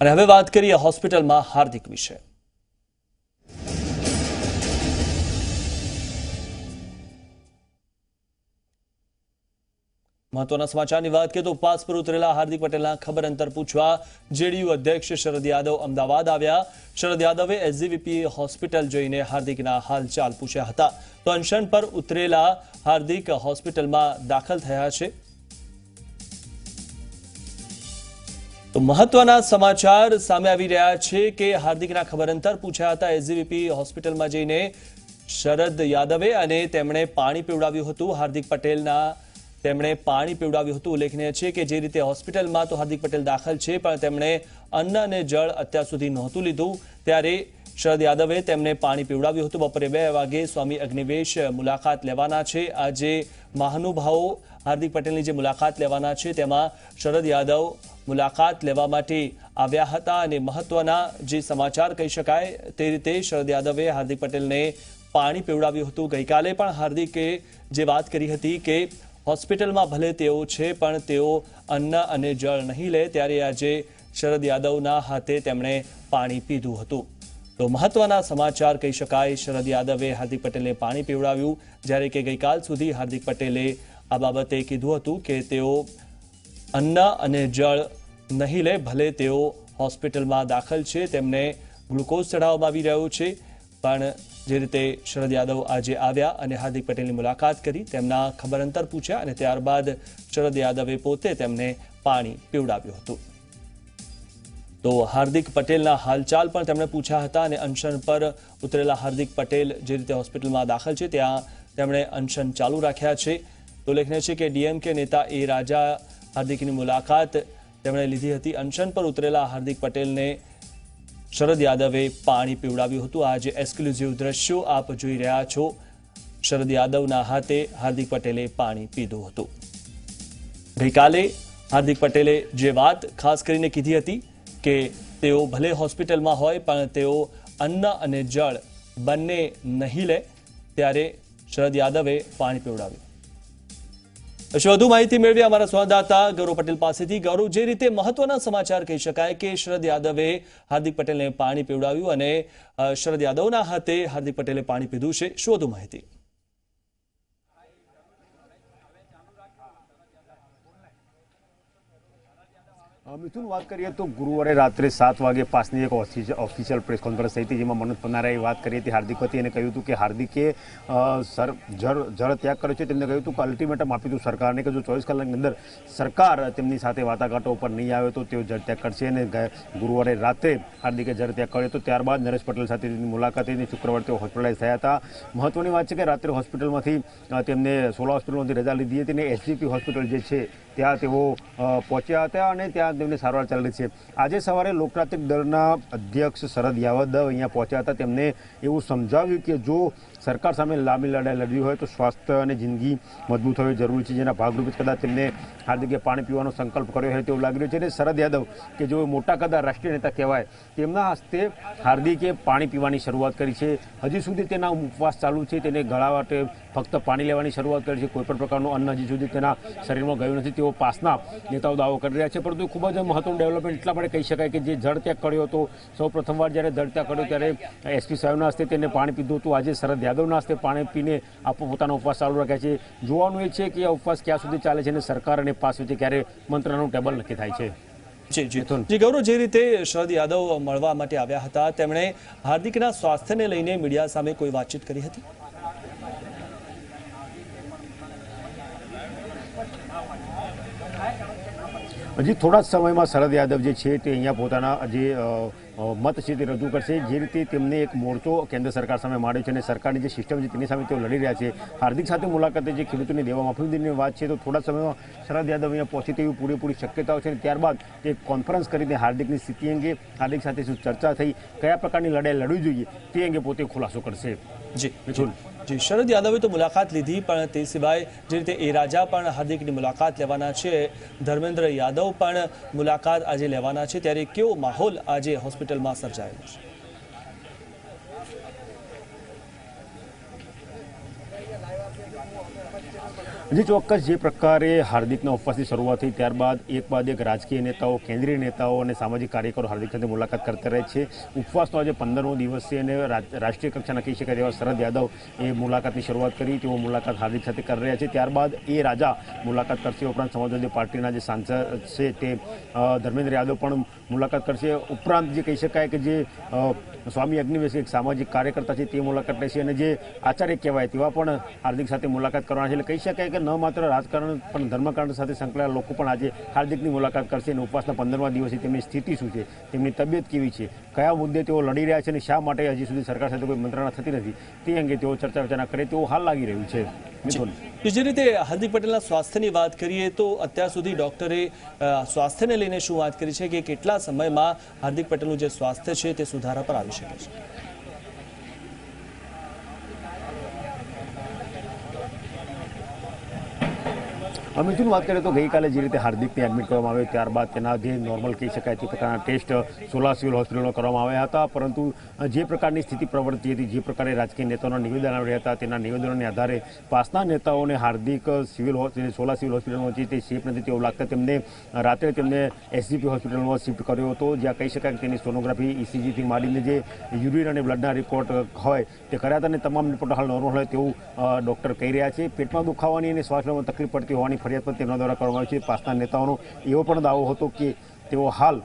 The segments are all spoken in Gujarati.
અને હવે વાત કરીએ હોસ્પિટલમાં હાર્દિક વિશે। महत्वना समाचार बात करें तो उपवास पर उतरेला हार्दिक पटेल खबर अंतर पूछवा जेडीयू अध्यक्ष शरद यादव अमदावाद आव्या। शरद यादवे एसजीवीपी होस्पिटल जोईने हार्दिकना हालचाल पूछ्या हता। तो अनशन पर उतरेला हार्दिक होस्पिटल में दाखल थया छे। तो महत्वना समाचार सामे आवी रह्या छे के हार्दिकना खबर अंतर पूछ्या हता। एसजीवीपी होस्पिटल में जईने शरद यादवे अने तेमणे पाणी पीवडाव्युं हतुं। हार्दिक पटेलना તેમણે પાણી પીવડાવ્યું હતું। ઉલ્લેખનીય છે કે જે રીતે હોસ્પિટલમાં તો હાર્દિક પટેલ દાખલ છે પણ તેમણે અન્ન અને જળ અત્યાર સુધી નહોતું લીધું, ત્યારે શરદ યાદવે તેમને પાણી પીવડાવ્યું હતું। બપોરે 2 વાગે સ્વામી અગ્નિવેશ મુલાકાત લેવાના છે। આજે મહાનુભાવો હાર્દિક પટેલની જે મુલાકાત લેવાના છે તેમાં શરદ યાદવ મુલાકાત લેવા માટે આવ્યા હતા અને મહત્વના જે સમાચાર કહી શકાય તે રીતે શરદ યાદવે હાર્દિક પટેલને પાણી પીવડાવ્યું હતું। ગઈકાલે પણ હાર્દિકે જે વાત કરી હતી કે હોસ્પિટલ में भले तेओ छे पण तेओ अन्न अने जल नहीं ले, त्यारे आजे शरद यादवना हाथे तेमणे पाणी पीधुं हतुं। तो महत्वना समाचार कही शकाय। शरद यादवे हार्दिक पटेलने पाणी पीवडाव्युं, ज्यारे के गईकाल सुधी हार्दिक पटेले आ बाबते कीधुं हतुं के तेओ अन्न अने जल नहीं ले, भले तेओ होस्पिटल में दाखल छे, तेमने ग्लूकोज चढ़ाववामां आवी रह्यो छे। पण जे रीते शरद यादव आज आव्या अने हार्दिक पटेलनी मुलाकात करी, तेमना खबर अंतर पूछ्या अने त्यारबाद शरद यादवे पोते तेमने पाणी पीवडाव्युं हतुं। तो हार्दिक पटेलना हालचाल पण तेमणे पूछ्या हता अने अनशन पर उतरेला हार्दिक पटेल जे रीते होस्पिટલમાં दाखल छे त्यां तेमणे अनशन चालू राख्या छे। तो उल्लेखनीय छे के डीएमके नेता ए राजा हार्दिकनी मुलाकात तेमणे लीधी हती। अनशन पर उतरेला हार्दिक पटेलने शरद यादवे पाणी पीवडाव्युं हतुं। आज एक्सक्लूसिव दृश्यो आप जोई रह्या छो। शरद यादवना हाथे हार्दिक पटेले पाणी पीधुं हतुं। गईकाले हार्दिक पटेले जे वात खास करीने कीधी हती के तेओ भले होस्पिटलमां होय पण तेओ अन्न अने जळ बंने नहीं ले, त्यारे शरद यादवे पाणी पीवडाव्युं। વધુ માહિતી મેળવી અમારા સંવાદદાતા ગૌરવ પટેલ પાસેથી। ગૌરવ, જે રીતે મહત્વના સમાચાર કહી શકાય કે શરદ યાદવે હાર્દિક પટેલને પાણી પીવડાવ્યું અને શરદ યાદવના હાથે હાર્દિક પટેલે પાણી પીધું છે, શું વધુ માહિતી? मिथुन बात करिए तो गुरुवारे रात्रे 7 वागे पासनी एक ऑफिशियल प्रेस कॉन्फ्रेंस थी थी जेमां मनोज पन्नाराए बात करी थी हार्दिक वती अने कह्युं हतुं के हार्दिके जळ त्याग कर्यो छे। तेमणे कह्युं हतुं के अल्टिमेटम आप्युं हतुं सरकारने के जो 24 कलाकनी अंदर सरकार तेमनी साथे वाटाघाटो पर नहीं आवे तो तेओ जळ त्याग करशे। अने गुरुवारे रात्रे हार्दिके जळ त्याग कर्यो तो त्यारबाद नरेश पटेल साथे मुलाकात थई। शुक्रवारे तेओ होस्पिटलाइज थया हता। महत्वनी वात छे के रात्रे होस्पिટલમાંથી तेमने 16 હોસ્પિટલમાંથી રજા લીધી હતી અને એસજીપી હોસ્પિટલ જે છે ત્યાં તેઓ પહોંચ્યા હતા અને ત્યાં તેમને સારવાર ચાલી છે। આજે સવારે લોકતાંત્રિક દળના અધ્યક્ષ શરદ યાદવ અહીંયા પહોંચ્યા હતા। તેમને એવું સમજાવ્યું કે જો સરકાર સામે લાંબી લડાઈ લડવી હોય તો સ્વાસ્થ્ય અને જિંદગી મજબૂત હોવી જરૂરી છે, જેના ભાગરૂપે કદાચ તેમને હાર્દિકે પાણી પીવાનો સંકલ્પ કર્યો હોય તેવું લાગી રહ્યું છે। અને શરદ યાદવ કે જો મોટા કદા રાષ્ટ્રીય નેતા કહેવાય તેમના હસ્તે હાર્દિકે પાણી પીવાની શરૂઆત કરી છે। હજી સુધી તેના ઉપવાસ ચાલુ છે, તેને ગળા માટે ફક્ત પાણી લેવાની શરૂઆત કરી છે। કોઈપણ પ્રકારનું અન્ન હજી સુધી તેના શરીરમાં ગયું નથી તેવો પાસના નેતાઓ દાવો કરી રહ્યા છે। પરંતુ ખૂબ જ મહત્વનું ડેવલપમેન્ટ એટલા માટે કહી શકાય કે જે જળ ત્યાગ કર્યો હતો, સૌ પ્રથમવાર જ્યારે જળ ત્યાગ કર્યો ત્યારે એસપી સાહેબના હસ્તે તેને પાણી પીધું હતું। આજે શરદ યાદવના હસ્તે પાણી પીને પોતાનો ઉપવાસ ચાલુ રાખ્યા છે। જોવાનું એ છે કે આ ઉપવાસ ક્યાં સુધી ચાલે છે અને સરકાર અને પાસ વચ્ચે ક્યારે મંત્રનું ટેબલ નક્કી થાય છે। જી ગૌરવ, જે રીતે શરદ યાદવ મળવા માટે આવ્યા હતા તેમણે હાર્દિકના સ્વાસ્થ્યને લઈને મીડિયા સામે કોઈ વાતચીત કરી હતી? હજી થોડા જ સમયમાં શરદ યાદવ જે છે તે અહીંયા પોતાના જે મત છે તે રજૂ કરશે। જે રીતે તેમને એક મોરચો કેન્દ્ર સરકાર સામે માંડ્યો છે અને સરકારની જે સિસ્ટમ છે તેની સામે તેઓ લડી રહ્યા છે। હાર્દિક સાથે મુલાકાતે જે ખેડૂતોને દેવા માફીની વાત છે તો થોડા સમયમાં શરદ યાદવ અહીંયા પહોંચે તેવી પૂરેપૂરી શક્યતાઓ છે। ત્યારબાદ એક કોન્ફરન્સ કરીને હાર્દિકની સ્થિતિ અંગે, હાર્દિક સાથે શું ચર્ચા થઈ, કયા પ્રકારની લડાઈ લડવી જોઈએ તે અંગે પોતે ખુલાસો કરશે। જી મિથુન, જી શરદ યાદવે તો મુલાકાત લીધી પણ તે સિવાય જે રીતે એ રાજા પણ હાર્દિકની મુલાકાત લેવાના છે, ધર્મેન્દ્ર યાદવ પણ મુલાકાત આજે લેવાના છે, ત્યારે કેવો માહોલ આજે હોસ્પિટલમાં સર્જાયેલો છે? જે ચોક્કસ જે પ્રકારે હાર્દિકના ઉપવાસની શરૂઆત થઈ ત્યારબાદ એક બાદ એક રાજકીય નેતાઓ, કેન્દ્રીય નેતાઓ અને સામાજિક કાર્યકરો હાર્દિક સાથે મુલાકાત કરતા રહે છે. ઉપવાસનો આજે 15મો દિવસ છે અને રાષ્ટ્રીય કક્ષાના કહી શકાય તેવા શરદ યાદવ એ મુલાકાતની શરૂઆત કરી. તેઓ મુલાકાત હાર્દિક સાથે કરી રહ્યા છે. ત્યારબાદ એ રાજા મુલાકાત કરશે. ઉપરાંત સમાજવાદી પાર્ટીના જે સાંસદ છે તે ધર્મેન્દ્ર યાદવ પણ મુલાકાત કરશે. ઉપરાંત જે કહી શકાય કે જે સ્વામી અગ્નિવેશ એક સામાજિક કાર્યકર્તા છે તે મુલાકાત લેશે અને જે આચાર્ય કહેવાય તેવા પણ હાર્દિક સાથે મુલાકાત કરવાના છે. એટલે કહી શકાય કે ન માત્ર રાજકારણ પણ ધર્મકાંડ સાથે સંકળાયેલા લોકો પણ આજે હાર્દિકની મુલાકાત કરશે અને ઉપવાસના 15મા દિવસે તેમની સ્થિતિ શું છે, તેમની તબિયત કેવી છે, કયા મુદ્દે તેઓ લડી રહ્યા છે અને શા માટે હજી સુધી સરકાર સાથે કોઈ મંત્રણા થતી નથી તે અંગે તેઓ ચર્ચા વિચારણા કરે તેવું હાલ લાગી રહ્યું છે. બીજી રીતે હાર્દિક પટેલના સ્વાસ્થ્યની વાત કરીએ તો અત્યાર સુધી ડોક્ટરે સ્વાસ્થ્યને લઈને શું વાત કરી છે કે કેટલા સમયમાં હાર્દિક પટેલનું જે સ્વાસ્થ્ય છે તે સુધારા પર આવી શકે છે? મિથુન, વાત કરીએ તો ગઈકાલે જે રીતે હાર્દિકને એડમિટ કરવામાં આવ્યો ત્યારબાદ તેના જે નોર્મલ કહી શકાય તે પ્રકારના ટેસ્ટ સોલા સિવિલ હોસ્પિટલમાં કરવામાં આવ્યા હતા. પરંતુ જે પ્રકારની સ્થિતિ પ્રવર્તી હતી, જે પ્રકારે રાજકીય નેતાઓના નિવેદન આવ્યા હતા તેના નિવેદનોને આધારે પાસના નેતાઓને હાર્દિક સોલા સિવિલ હોસ્પિટલમાં છે તે સેફ નથી તેવું લાગતા તેમને રાત્રે તેમને એસજીપી હોસ્પિટલમાં શિફ્ટ કર્યો હતો, જ્યાં કહી શકાય કે તેની સોનોગ્રાફી, ઇસીજીથી માંડીને જે યુરિન અને બ્લડના રિપોર્ટ હોય તે કર્યા હતા અને તમામ રિપોર્ટ હાલ નોર્મલ હોય તેવું ડૉક્ટર કહી રહ્યા છે. પેટમાં દુખાવાની અને શ્વાસ લેવામાં તકલીફ પડતી હોવાની ફરિયાદ પણ તેમના દ્વારા કરવામાં આવી છે. પાસના નેતાઓનો એવો પણ દાવો હતો કે તેઓ હાલ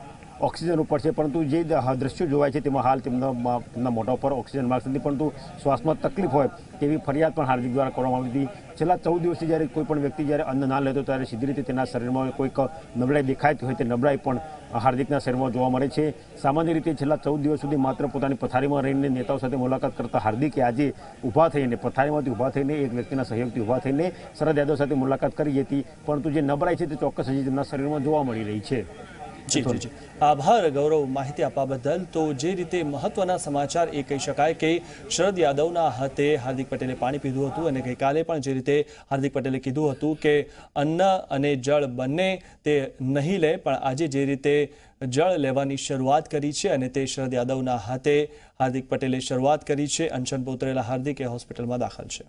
ઓક્સિજન ઉપર છે, પરંતુ જે દ્રશ્યો જોવાય છે તેમાં હાલ તેમના મોઢા ઉપર ઓક્સિજન માસ્ક નથી, પરંતુ શ્વાસમાં તકલીફ હોય તેવી ફરિયાદ પણ હાર્દિક દ્વારા કરવામાં આવી હતી. છેલ્લા 14 દિવસથી જ્યારે કોઈ પણ વ્યક્તિ જ્યારે અન્ન ના લેતો ત્યારે સીધી રીતે તેના શરીરમાં કોઈક નબળાઈ દેખાતી હોય તે નબળાઈ પણ હાર્દિકના શરીરમાં જોવા મળે છે. સામાન્ય રીતે છેલ્લા 14 દિવસ સુધી માત્ર પોતાની પથારીમાં રહીને નેતાઓ સાથે મુલાકાત કરતા હાર્દિકે આજે ઊભા થઈને, પથારીમાંથી ઊભા થઈને, એક વ્યક્તિના સહયોગથી ઊભા થઈને શરદ યાદવ સાથે મુલાકાત કરી હતી, પરંતુ જે નબળાઈ છે તે ચોક્કસ હજી તેમના શરીરમાં જોવા મળી રહી છે. જી. આભાર ગૌરવ, માહિતી આપવા બદલ. તો જે રીતે મહત્વના સમાચાર એ કહી શકાય કે શરદ યાદવના હાથે હાર્દિક પટેલે પાણી પીધું હતું અને ગઈકાલે પણ જે રીતે હાર્દિક પટેલે કીધું હતું કે અન્ન અને જળ બંને તે નહીં લે, પણ આજે જે રીતે જળ લેવાની શરૂઆત કરી છે અને તે શરદ યાદવના હાથે હાર્દિક પટેલે શરૂઆત કરી છે. અનશન ઉતરેલા હાર્દિક હોસ્પિટલમાં દાખલ છે.